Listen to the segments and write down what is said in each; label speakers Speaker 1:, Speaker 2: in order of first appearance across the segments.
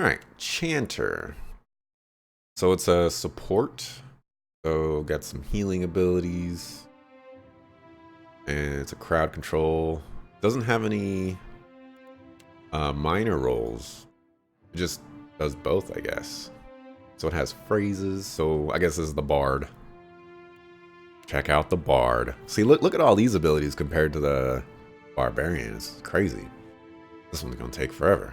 Speaker 1: Alright, Chanter. So it's a support. So got some healing abilities. And it's a crowd control. Doesn't have any minor roles. It just does both, I guess. So it has phrases. So I guess this is the Bard. Check out the Bard. See, look at all these abilities compared to the Barbarian. It's crazy. This one's gonna take forever.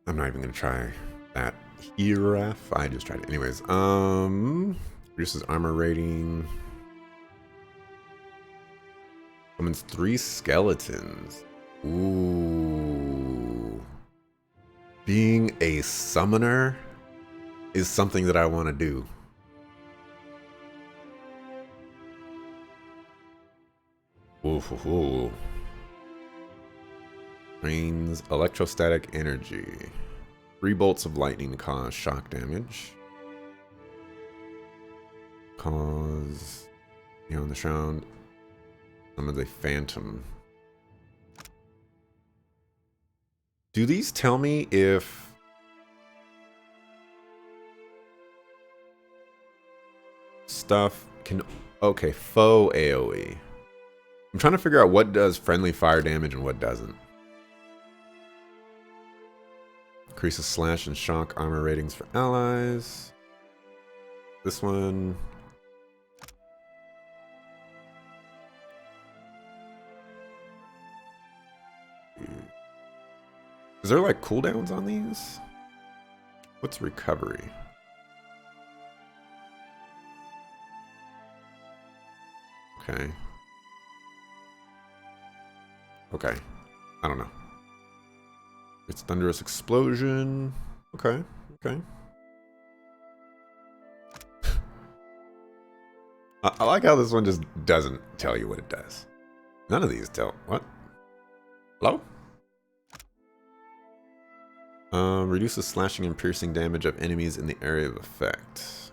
Speaker 1: I'm not even gonna try that here. I just tried it. Anyways, reduces armor rating. Summons 3 skeletons. Ooh. Being a summoner is something that I want to do. Ooh. Rains electrostatic energy. 3 bolts of lightning cause shock damage. Cause beyond the shroud. Summons a phantom. Do these tell me if stuff can... Okay, foe AoE. I'm trying to figure out what does friendly fire damage and what doesn't. Increases slash and shock armor ratings for allies. This one... Is there like cooldowns on these? What's recovery? Okay. Okay. I don't know. It's thunderous explosion. Okay. Okay. I like how this one just doesn't tell you what it does. None of these tell. What? Hello? Reduces slashing and piercing damage of enemies in the area of effect.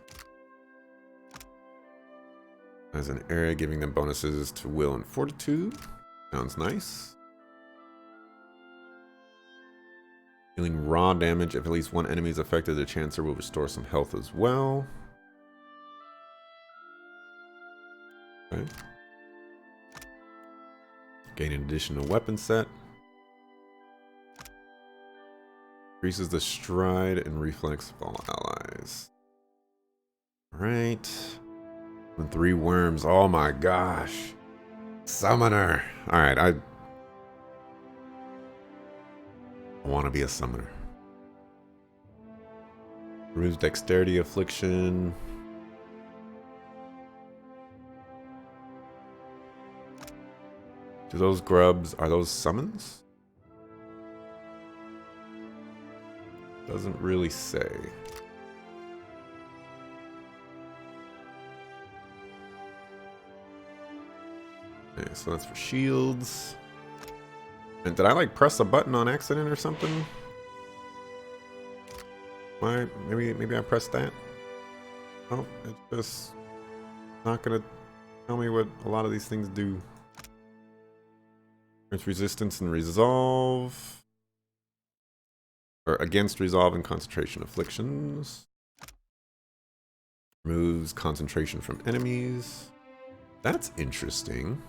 Speaker 1: As an area, giving them bonuses to will and fortitude. Sounds nice. Dealing raw damage. If at least one enemy is affected, the Chancer will restore some health as well. Okay. Gain an additional weapon set. Increases the stride and reflex of all allies. Alright. And 3 worms. Oh my gosh. Summoner. Alright, I want to be a summoner. Removes dexterity affliction. Do those grubs, are those summons? Doesn't really say. Okay, so that's for shields. And did I like press a button on accident or something? Why? Maybe I pressed that. Oh, it's just not gonna tell me what a lot of these things do. There's resistance and resolve. Or against resolve and concentration afflictions. Removes concentration from enemies. That's interesting.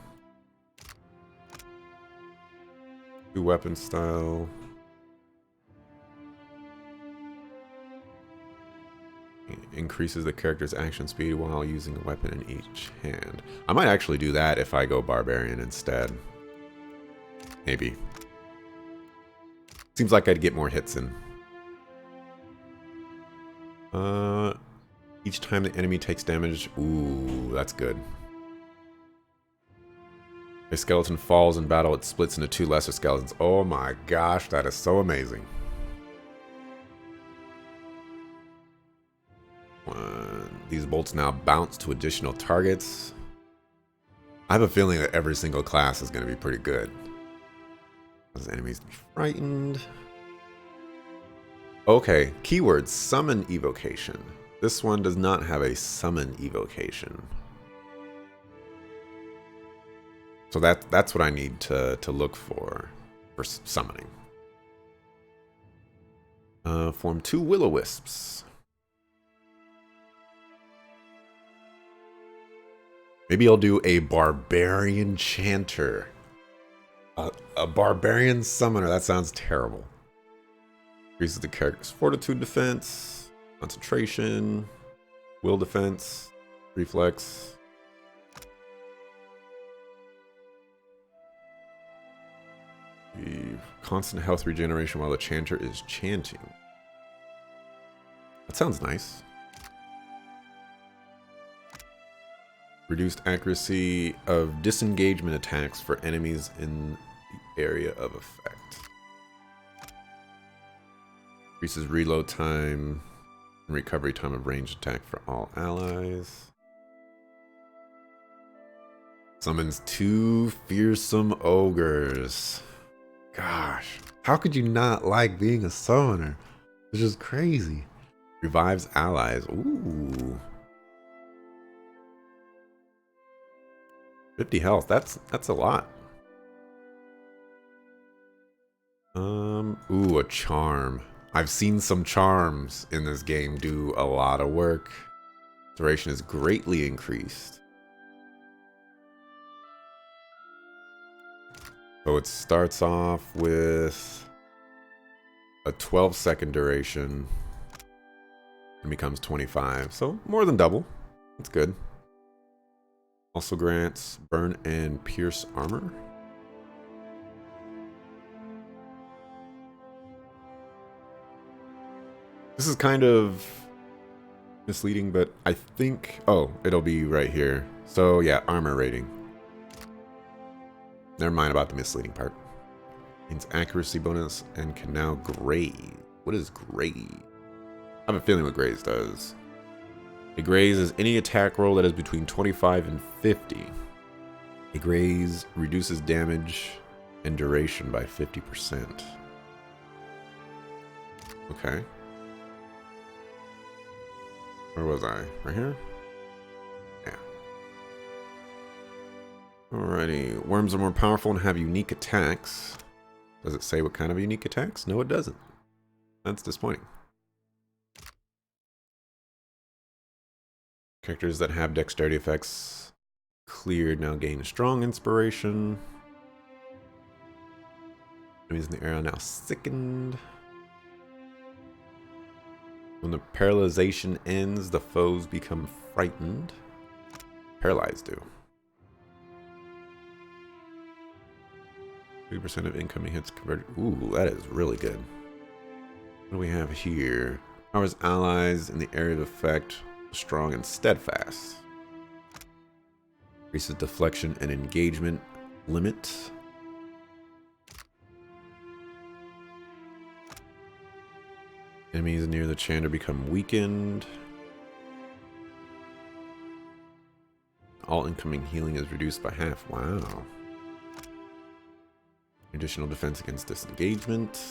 Speaker 1: 2 weapon style. Increases the character's action speed while using a weapon in each hand. I might actually do that if I go barbarian instead. Maybe. Seems like I'd get more hits in. Each time the enemy takes damage. Ooh, that's good. A skeleton falls in battle, it splits into 2 lesser skeletons. Oh my gosh, that is so amazing. These bolts now bounce to additional targets. I have a feeling that every single class is going to be pretty good. Cause enemies to be frightened. Okay, keyword summon evocation. This one does not have a summon evocation. So that's what I need to look for summoning. Form 2 Will-O-Wisps. Maybe I'll do a Barbarian Chanter. A Barbarian Summoner. That sounds terrible. Increases the character's Fortitude defense, Concentration, Will defense, Reflex. The constant health regeneration while the chanter is chanting. That sounds nice. Reduced accuracy of disengagement attacks for enemies in the area of effect. Increases reload time and recovery time of ranged attack for all allies. Summons 2 fearsome ogres. Gosh, how could you not like being a summoner? It's just crazy. Revives allies. Ooh. 50 health. That's a lot. Ooh, a charm. I've seen some charms in this game do a lot of work. Duration is greatly increased. So it starts off with a 12-second duration and becomes 25. So more than double. That's good. Also grants burn and pierce armor. This is kind of misleading, but I think... Oh, it'll be right here. So yeah, armor rating. Never mind about the misleading part. Gains accuracy bonus and can now graze. What is graze? I have a feeling what graze does. A graze is any attack roll that is between 25 and 50. A graze reduces damage and duration by 50%. Okay. Where was I? Right here? Yeah. Alrighty. Worms are more powerful and have unique attacks. Does it say what kind of unique attacks? No, it doesn't. That's disappointing. Characters that have dexterity effects cleared now gain strong inspiration. Enemies in the area now sickened. When the paralyzation ends, the foes become frightened. Paralyzed do. 30% of incoming hits converted. Ooh, that is really good. What do we have here? Powers allies in the area of effect. Strong and steadfast. Increases deflection and engagement limit. Enemies near the chanter become weakened. All incoming healing is reduced by half. Wow. Additional defense against disengagement.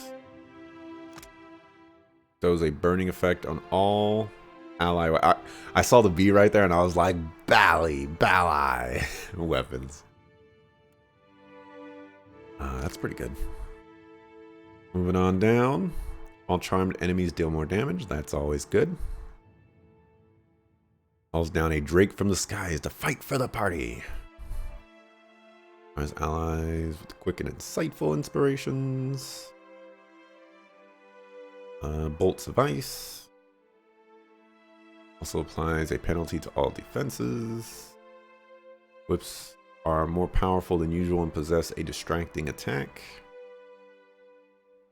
Speaker 1: Shows a burning effect on all ally. I saw the B right there and I was like, Bally weapons. That's pretty good. Moving on down. All charmed enemies deal more damage. That's always good. Calls down a drake from the skies to fight for the party. As allies with quick and insightful inspirations. Bolts of ice. Also applies a penalty to all defenses. Whips are more powerful than usual and possess a distracting attack.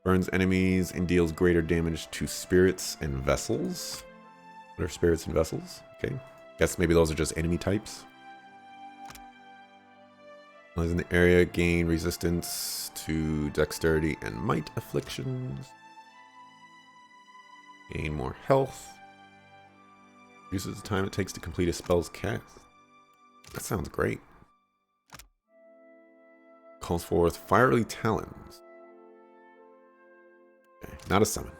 Speaker 1: Burns enemies and deals greater damage to spirits and vessels. What are spirits and vessels? Okay. Guess maybe those are just enemy types. Allies in the area gain resistance to dexterity and might afflictions. Gain more health. Reduces the time it takes to complete a spell's cast. That sounds great. Calls forth fiery talons. Okay, not a summon.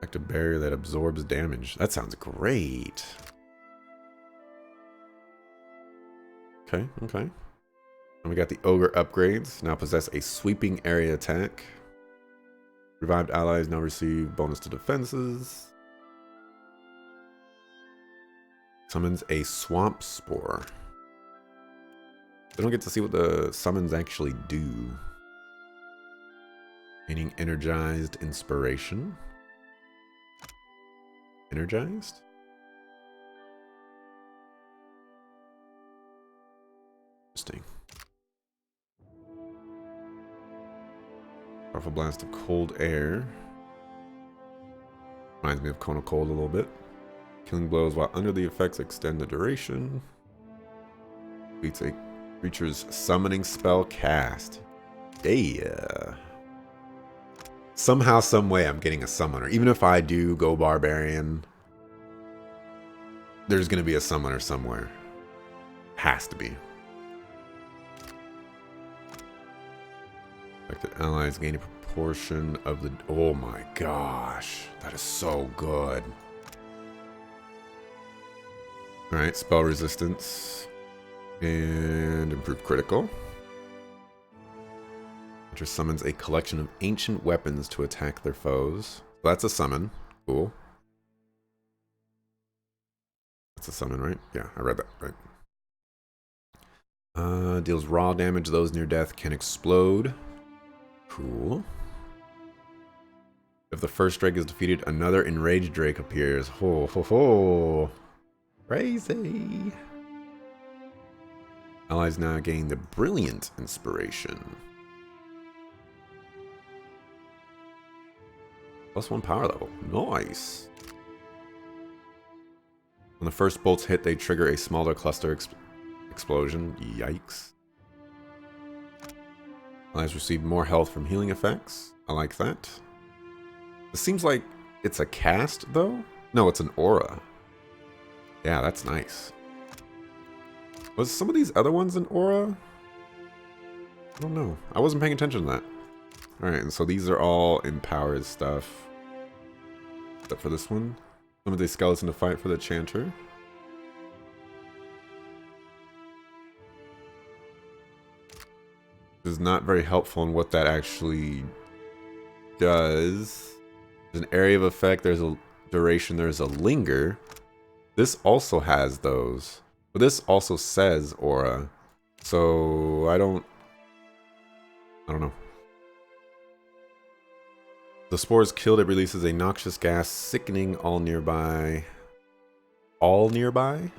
Speaker 1: Active barrier that absorbs damage. That sounds great. Okay, okay. And we got the Ogre upgrades. Now possess a sweeping area attack. Revived allies now receive bonus to defenses. Summons a Swamp Spore. I don't get to see what the summons actually do. Meaning energized inspiration. Energized? Interesting. Powerful blast of cold air. Reminds me of Cone of Cold a little bit. Killing blows while under the effects extend the duration. Beats a creature's summoning spell cast. Yeah. Somehow, some way, I'm getting a summoner. Even if I do go barbarian, there's going to be a summoner somewhere. Has to be. Affected allies gain a proportion of the... Oh my gosh. That is so good. Alright, spell resistance. And improve critical. Just summons a collection of ancient weapons to attack their foes. So that's a summon. Cool. That's a summon, right? Yeah, I read that, right. Deals raw damage. Those near death can explode. Cool. If the first Drake is defeated, another enraged Drake appears. Ho, ho, ho. Crazy. Allies now gain the Brilliant Inspiration. +1 power level. Nice. When the first bolts hit, they trigger a smaller cluster explosion. Yikes. Allies receive more health from healing effects. I like that. It seems like it's a cast, though? No, it's an aura. Yeah, that's nice. Was some of these other ones an aura? I don't know. I wasn't paying attention to that. Alright, and so these are all empowered stuff. Except for this one. Summons a skeleton to fight for the Chanter. This is not very helpful in what that actually does. There's an area of effect, there's a duration, there's a linger. This also has those. But this also says aura. So I don't know. The spore is killed, it releases a noxious gas, sickening all nearby. All nearby?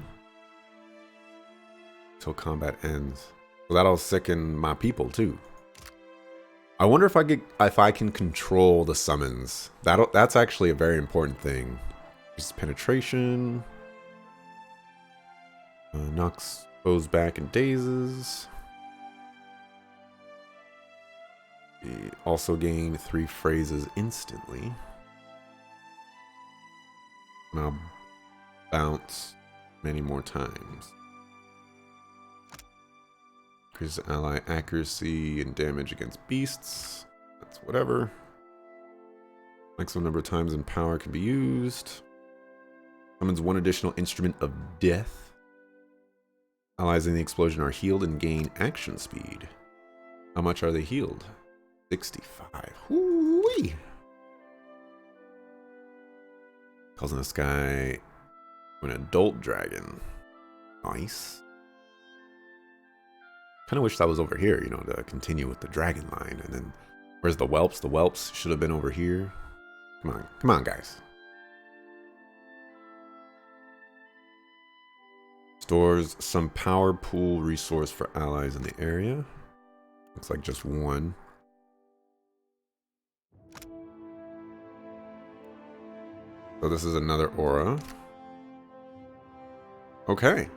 Speaker 1: Till combat ends. So that'll sicken my people too. I wonder if I can control the summons. That's actually a very important thing. Just penetration. Knocks foes back and dazes. We also gain 3 phrases instantly. Now bounce many more times. Increases ally accuracy and damage against beasts. That's whatever. Maximum number of times in power can be used. Summons 1 additional instrument of death. Allies in the explosion are healed and gain action speed. How much are they healed? 65. Whoo-wee! Calls in the sky an adult dragon. Nice. Kind of wish that was over here, you know, to continue with the dragon line. And then, where's the whelps? The whelps should have been over here. Come on, guys. Stores some power pool resource for allies in the area. Looks like just 1. So this is another aura. Okay.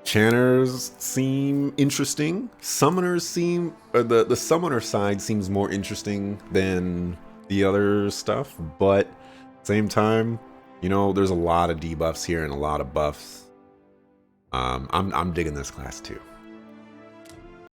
Speaker 1: Channers seem interesting. Summoners seem... the summoner side seems more interesting than the other stuff. But at the same time, you know, there's a lot of debuffs here and a lot of buffs. I'm digging this class too.